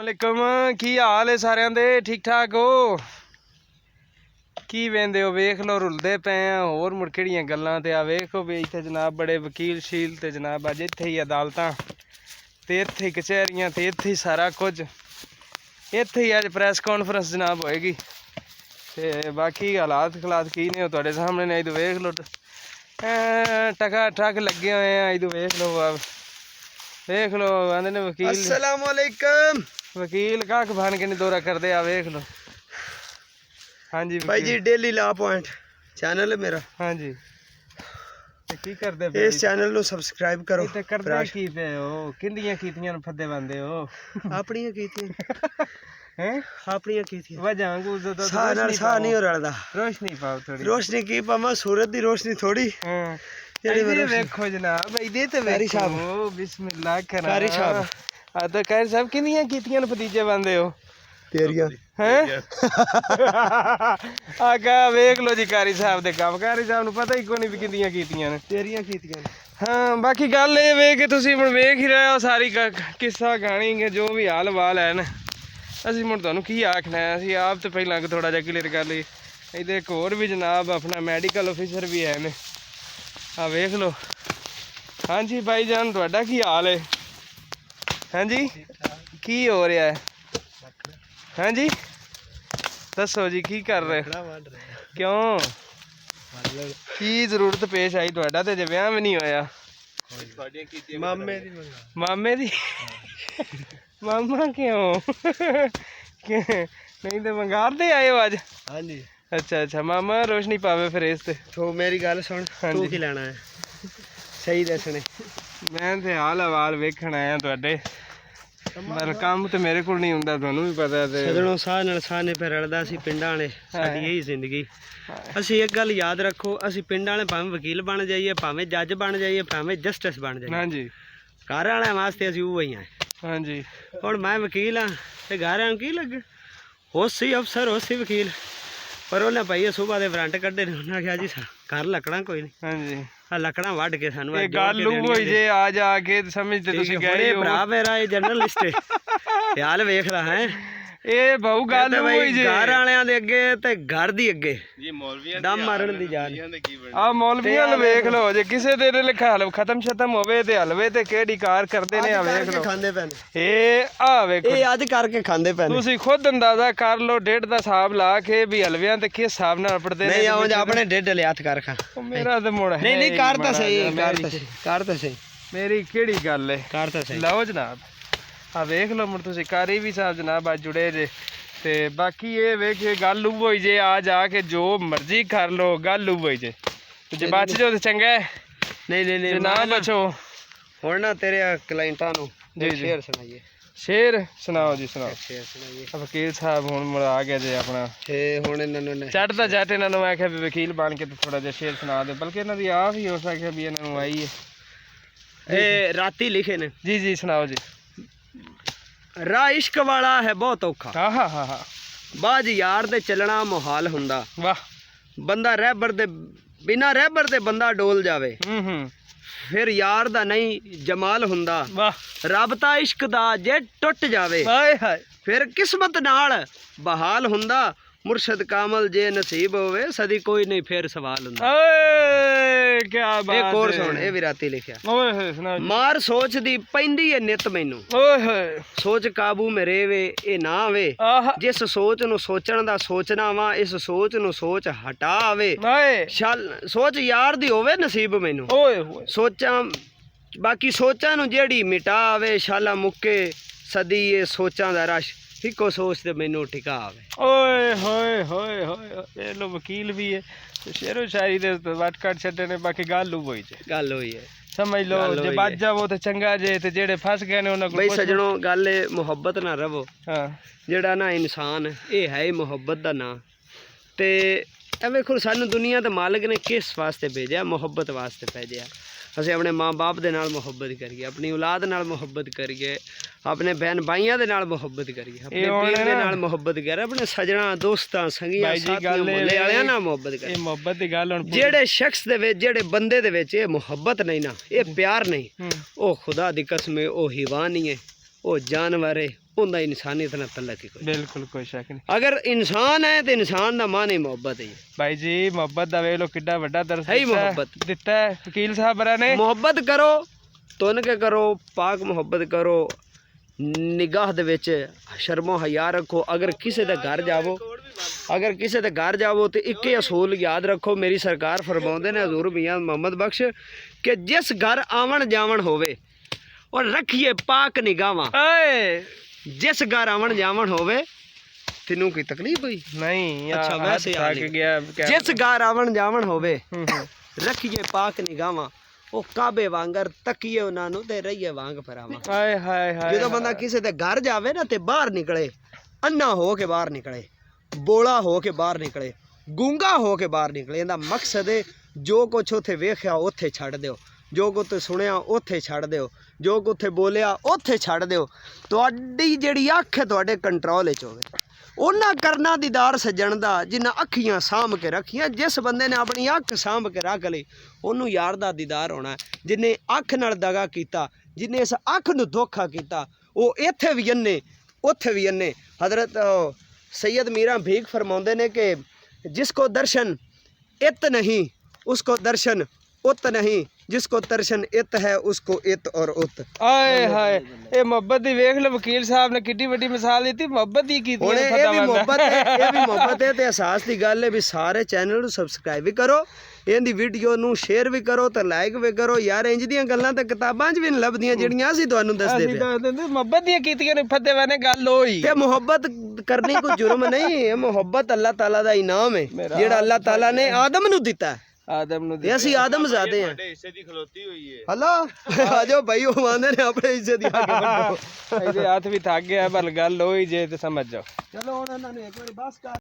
ਵਾਲੇਕਮ ਕੀ ਹਾਲ ਹੈ ਸਾਰਿਆਂ ਦੇ ਠੀਕ ਠਾਕ ਹੋ ਕੀ ਵੇਂਦੇ ਹੋ ਵੇਖ ਲੋ ਰੁਲਦੇ ਪਏ ਆ ਹੋਰ ਮੁੜ ਕਿਹੜੀਆਂ ਗੱਲਾਂ ਤੇ ਆ ਵੇਖੋ ਵੀ ਇੱਥੇ ਜਨਾਬ ਬੜੇ ਵਕੀਲ ਸ਼ੀਲ ਤੇ ਜਨਾਬ ਅੱਜ ਇੱਥੇ ਹੀ ਅਦਾਲਤਾਂ ਤੇ ਇੱਥੇ ਹੀ ਕਚਹਿਰੀਆਂ ਤੇ ਇੱਥੇ ਹੀ ਸਾਰਾ ਕੁਝ ਇੱਥੇ ਹੀ ਅੱਜ ਪ੍ਰੈਸ ਕਾਨਫਰੰਸ ਜਨਾਬ ਹੋਏਗੀ ਤੇ ਬਾਕੀ ਹਾਲਾਤ ਖਲਾਤ ਕੀ ਨੇ ਉਹ ਤੁਹਾਡੇ ਸਾਹਮਣੇ ਨੇ ਇਦੋਂ ਵੇਖ ਲੋ ਟਕਾ ਟਕ ਲੱਗੇ ਹੋਏ ਆ ਇਦੋਂ ਵੇਖ लो आंदे ने वकील अस्सलाम वालेकुम वकील काक बन के नहीं दौरा करते आ वेख लो। हाँ जी भाई जी डेली ला पॉइंट चैनल है मेरा। हाँ जी की करदे इस चैनल नु सब्सक्राइब करो ते करदे की पे हो किंदियां कीतियां फद्दे बंदे हो अपनियां कीतियां हैं अपनियां कीतियां वजह को तो सा नहीं हो रहा रोशनी पाओ थोड़ी रोशनी की पावा सूरज दी रोशनी थोड़ी। हां देखो जनाब इधे ते कारी साहब बिस्मिल्लाह करा कारी साहब आ तो कारी साहब किन्नियां कीतियां भतीजे बंदे हो तेरियां हैं आगा वेख लो जी कारी साहब दे काम कारी साहब नु पता ही कोई नहीं किन्नियां कीतियां ने तेरियां कीतियां। हाँ बाकी गल ये वे कि तुसीं हुण वेख ही रहे हो सारी किस्सा कहानी के जो भी हाल वाल है ना असीं हुण तुहानूं की आखना है असीं आप तो पहलां थोड़ा जिहा क्लीयर कर लईए इहदे इक होर भी जनाब अपना मैडिकल ऑफिसर भी है ने आ वेख लो। हाँ जी भाई जान तुहाडा की हाल है? हाँ जी की हो रहा है? हाँ जी दसो जी की कर रहे क्यों की जरूरत पेश आई तुहाडा ते जे ब्याह भी नहीं होया मामे दी मामा क्यों नहीं तो मंगार दे आए हो आज? हाँ जी अच्छा अच्छा मामा रोशनी पावे फिर इस ते तो मेरी गल सुन तू की लेना है सही दसने मैं ते हाल हवाल वेखण आया तुहाडे पर काम ते मेरे कोल नहीं हुंदा तुहानूं भी पता ते सजणों साह नाल साह ने पे रलदा सी पिंडां वाले साडी यही जिंदगी। असीं एक गल याद रखो असीं पिंडां वाले भावें वकील बन जाइए भावें जज बन जाइए भावें जस्टिस बन जाइए। हाँ जी घर वाले वास्ते असीं उही हैं। हाँ जी हुण मैं वकील हाँ ते घर वाले की लगे होसी अफसर होसी वकील पर उन्हें भाई सुबह के वारंट कड्ढे ने उन्हें आख्या जी घर लकड़ा कोई नहीं। हाँ जी लकड़ा वढ़ के सानू गल होई जे आ जाके समझते तुसीं गए हो भरा मेरा ये जर्नलिस्ट है हाल वेख रहा है ए बहु गल होई जे घर वालियां दे अगे ते घर दी अगे जी मौलवियां दम मारन दी जान आ मौलवियां नु वेख लो जे किसे दे लिखा हल खत्म शतम होवे ते हलवे ते केड़ी कार करदे ने आ वेख लो खांदे पैन ए आ वेखो ए अज करके खांदे पैन तुसीं खुद अंदाजा कर लो डेढ़ दा हिसाब ला के भी हलवियां ते किस हिसाब नाल पड़दे ने नहीं आओ अपने डेढ़ ले हाथ कर खा मेरा ते मोड़ है नहीं कर ता सही कर ता सही मेरी केड़ी गल है कर ता सही लो जनाब आ वेख लो मुड़ तुसीं कारी भी साहब जनाब अज जुड़े जे ते बाकी ये वेख गल होई जे आ जाके जो मर्जी कर लो गल होई जे जे बच जाओ तो चंगा है नहीं नहीं नहीं ना बचो हुण ना तेरे क्लाइंटां नु शेर सुनाइए शेर सुनाओ जी सुनाओ शेर सुनाइए वकील साहब हुण मुड़ आ गया जे अपना ते हुण इन्हां नु चढ़दा जट इन्हां नु आख्या भी वकील बन के ते थोड़ा जिहा शेर सुना दे बल्कि इन्हां दी आप ही हो सके भी इन्हां नु आई है ए राती लिखे ने जी सुनाओ जी राह इश्क वाला है बहुत औखा हाँ हाँ हाँ बाज यार दे चलना मुहाल हुंदा वाह बंदा रहबर दे बिना रहबर दे बंदा डोल जावे फिर यार दा नहीं जमाल हुंदा वाह रबता इश्क दा जे टुट जावे हाय हाय फिर किस्मत नाल बहाल हुंदा मुर्शद कामल जे नसीब होवे सदी कोई नहीं फिर सवाल हुंदा। ओए क्या बात एक और सुन ए भी राती लिखिया ओए होए सुना मार सोच दी पैंदी है नित मैनू ओए होए सोच काबू में रेवे ए ना आवे जिस सोच नु सोचण दा सोचना वा इस सोच नु सोच हटा आवे शल सोच यार दी होवे नसीब मैनू ओए होए सोचा बाकी सोचा नु जेड़ी मिटा आवे शाला मुक्के सदी ये सोचां दा रश इको सोच ते मैनू टिका आवे। ओए होए होए होए ये लो वकील भी है शेरो शायरी दे वट कट छड्डे ने बाकी गल होई जे गल होई है समझ लो जे बच जावो ते चंगा जे ते जेड़े फस गए ने उन्हां को भाई सजणों गल मुहब्बत ना रवो। हां जेड़ा ना इंसान ये है मुहब्बत दा ना ते ए वेखो सानू दुनिया ते मालिक ने किस वास्ते भेजा मुहब्बत वास्ते भेजा असीं अपने माँ बाप दे नाल मुहब्बत करिए अपनी औलाद नाल मुहब्बत करिए अपने बहन भाइयों दे नाल मुहब्बत करिए अपने पीर दे नाल मुहब्बत करिए अपने सजना दोस्तां संगियां साथियां मोहल्ले वालियां नाल मुहब्बत करिए। ये मुहब्बत दी गल हुण जेड़े शख्स दे विच जेड़े बंदे दे विच ये मुहब्बत नहीं ना ये प्यार नहीं ओ खुदा दी कसम ओ हिवानी है ओ जानवर है ਉਹਦਾ ਇਨਸਾਨੀਅਤ ਨਾਲ ਤਲਕ ਹੀ ਕੋਈ। ਬਿਲਕੁਲ ਕੋਈ ਸ਼ੱਕ ਨਹੀਂ। ਅਗਰ ਇਨਸਾਨ ਹੈ ਤੇ ਇਨਸਾਨ ਦਾ ਮਾਨ ਹੀ ਮੁਹੱਬਤ ਹੈ। ਭਾਈ ਜੀ ਮੁਹੱਬਤ ਦਾ ਵੇਖ ਲੋ ਕਿੱਡਾ ਵੱਡਾ ਦਰਸ ਹੈ ਹੀ ਮੁਹੱਬਤ ਦਿੱਤਾ ਹੈ ਵਕੀਲ ਸਾਹਿਬਾਂ ਨੇ। ਮੁਹੱਬਤ ਕਰੋ, ਤੁਨ ਕੇ ਕਰੋ, ਪਾਕ ਮੁਹੱਬਤ ਕਰੋ, ਨਿਗਾਹ ਦੇ ਵਿੱਚ ਸ਼ਰਮੋ ਹਯਾ ਰੱਖੋ। ਅਗਰ ਕਿਸੇ ਦੇ ਘਰ ਜਾਵੋ, ਅਗਰ ਕਿਸੇ ਦੇ ਘਰ ਜਾਵੋ ਤੇ ਇੱਕ ਹੀ ਅਸੂਲ ਯਾਦ ਰੱਖੋ, ਮੇਰੀ ਸਰਕਾਰ ਫਰਮਾਉਂਦੇ ਨੇ ਹਜ਼ੂਰ ਮੀਆਂ ਮੁਹੰਮਦ ਬਖਸ਼ ਕਿ ਜਿਸ ਘਰ ਆਵਣ ਜਾਵਣ ਹੋਵੇ ਔਰ ਰੱਖੀਏ ਪਾਕ ਨਿਗਾਹਾਂ। ਓਏ ਜਿਸ ਘਰ ਆਵਣ ਜਾਵਣ ਹੋਵੇ, ਤੈਨੂੰ ਕੋਈ ਤਕਲੀਫ ਹੋਈ? ਨਹੀਂ ਅੱਛਾ, ਵੈਸੇ ਆ ਥੱਕ ਗਿਆ ਜਿਸ ਘਰ ਆਵਣ ਜਾਵਣ ਹੋਵੇ ਹੂੰ ਹੂੰ। ਰੱਖੀਏ ਪਾਕ ਨਿਗਾਹਾਂ, ਉਹ ਕਾਬੇ ਵਾਂਗਰ ਤੱਕੀਏ ਉਹਨਾਂ ਨੂੰ ਤੇ ਰਹੀਏ ਵਾਂਗ ਫਰਾਵਾਂ। ਹਾਏ ਹਾਏ ਹਾਏ। ਜਦੋਂ ਬੰਦਾ ਕਿਸੇ ਦੇ ਘਰ ਜਾਵੇ ਨਾ ਤੇ ਬਾਹਰ ਨਿਕਲੇ, ਅੰਨਾ ਹੋ ਕੇ ਬਾਹਰ ਨਿਕਲੇ, ਬੋਲਾ ਹੋ ਕੇ ਬਾਹਰ ਨਿਕਲੇ, ਗੂੰਗਾ ਹੋ ਕੇ ਬਾਹਰ ਨਿਕਲੇ। ਇਹਦਾ ਮਕਸਦ ਹੈ ਜੋ ਕੁਛ ਉੱਥੇ ਵੇਖਿਆ ਉੱਥੇ ਛੱਡ ਦਿਓ, ਜੋ ਕੁਛ ਸੁਣਿਆ ਉੱਥੇ ਛੱਡ ਦਿਓ, ਜੋ ਕੁਛ ਬੋਲਿਆ ਉੱਥੇ ਛੱਡ ਦਿਓ। ਤੁਹਾਡੀ ਜਿਹੜੀ ਅੱਖ ਹੈ ਤੁਹਾਡੇ ਕੰਟਰੋਲ ਵਿੱਚ ਹੋਵੇ। ਉਹਨਾਂ ਕਰਨਾ ਦੀਦਾਰ ਸੱਜਣ ਦਾ ਜਿਨ੍ਹਾਂ ਅੱਖੀਆਂ ਸਾਂਭ ਕੇ ਰੱਖੀਆਂ। ਜਿਸ ਬੰਦੇ ਨੇ ਆਪਣੀ ਅੱਖ ਸਾਂਭ ਕੇ ਰੱਖ ਲਈ ਉਹਨੂੰ ਯਾਰ ਦਾ ਦੀਦਾਰ ਹੋਣਾ। ਜਿਹਨੇ ਅੱਖ ਨਾਲ ਦਗਾ ਕੀਤਾ, ਜਿਹਨੇ ਇਸ ਅੱਖ ਨੂੰ ਧੋਖਾ ਕੀਤਾ, ਉਹ ਇੱਥੇ ਵੀ ਅੰਨੇ ਉੱਥੇ ਵੀ ਅੰਨੇ। ਹਜ਼ਰਤ सैयद मीरा भीख फरमाते ने कि जिसको दर्शन इत नहीं उसको दर्शन उत नहीं, जिसको दर्शन इत है उसको इत और उत। ਆਏ ਹਾਏ ਇਹ ਮੁਹੱਬਤ ਦੀ ਵੇਖ ਲਓ ਵਕੀਲ ਸਾਹਿਬ ਨੇ ਕਿੱਡੀ ਵੱਡੀ ਮਿਸਾਲ ਦਿੱਤੀ। ਮੁਹੱਬਤ ਦੀ ਕੀਤੀ ਹੁਣ ਇਹ ਵੀ ਮੁਹੱਬਤ ਹੈ, ਇਹ ਵੀ ਮੁਹੱਬਤ ਹੈ ਤੇ ਅਹਿਸਾਸ ਦੀ ਗੱਲ ਹੈ ਵੀ ਸਾਰੇ ਚੈਨਲ ਨੂੰ ਸਬਸਕ੍ਰਾਈਬ ਵੀ ਕਰੋ, ਇਹਦੀ ਵੀਡੀਓ ਨੂੰ ਸ਼ੇਅਰ ਵੀ ਕਰੋ ਤੇ ਲਾਈਕ ਵੀ ਕਰੋ। ਯਾਰ ਇੰਜ ਦੀਆਂ ਗੱਲਾਂ ਤਾਂ ਕਿਤਾਬਾਂ 'ਚ ਵੀ ਨਹੀਂ ਲੱਭਦੀਆਂ ਜਿਹੜੀਆਂ ਅਸੀਂ ਤੁਹਾਨੂੰ ਦੱਸਦੇ ਪਏ। ਮੁਹੱਬਤ ਦੀਆਂ ਕੀਤੀਆਂ ਨੇ ਫਤਿਹਵਾਂ ਨੇ ਗੱਲ ਹੋਈ। ਤੇ ਮੁਹੱਬਤ ਕਰਨੀ ਕੋਈ ਜੁਰਮ ਨਹੀਂ, ਇਹ ਮੁਹੱਬਤ ਅੱਲਾਹ ਤਾਲਾ ਦਾ ਇਨਾਮ ਹੈ ਜਿਹੜਾ ਅੱਲਾਹ ਤਾਲਾ ਨੇ ਆਦਮ ਨੂੰ ਦਿੱਤਾ। ਆਦਮ ਨੂੰ ਤੇ ਅਸੀਂ ਆਦਮ ਜ਼ਾਦੇ ਹਾਂ। ਹਿੱਸੇ ਦੀ ਖਲੋਤੀ ਹੋਈ ਹੈ। ਹਲੋ ਆ ਜਾਓ ਭਾਈ, ਉਹ ਆਂਦੇ ਨੇ ਆਪਣੇ ਹਿੱਸੇ ਦੀ ਅੱਗ ਵੱਢੋ। ਇਹਦੇ ਹੱਥ ਵੀ ਥੱਕ ਗਿਆ ਪਰ ਗੱਲ ਹੋਈ ਜੇ ਤੇ ਸਮਝ ਜਾਓ। ਚਲੋ ਹੁਣ ਇਹਨਾਂ ਨੂੰ ਇੱਕ ਵਾਰੀ ਬਸ ਕਰ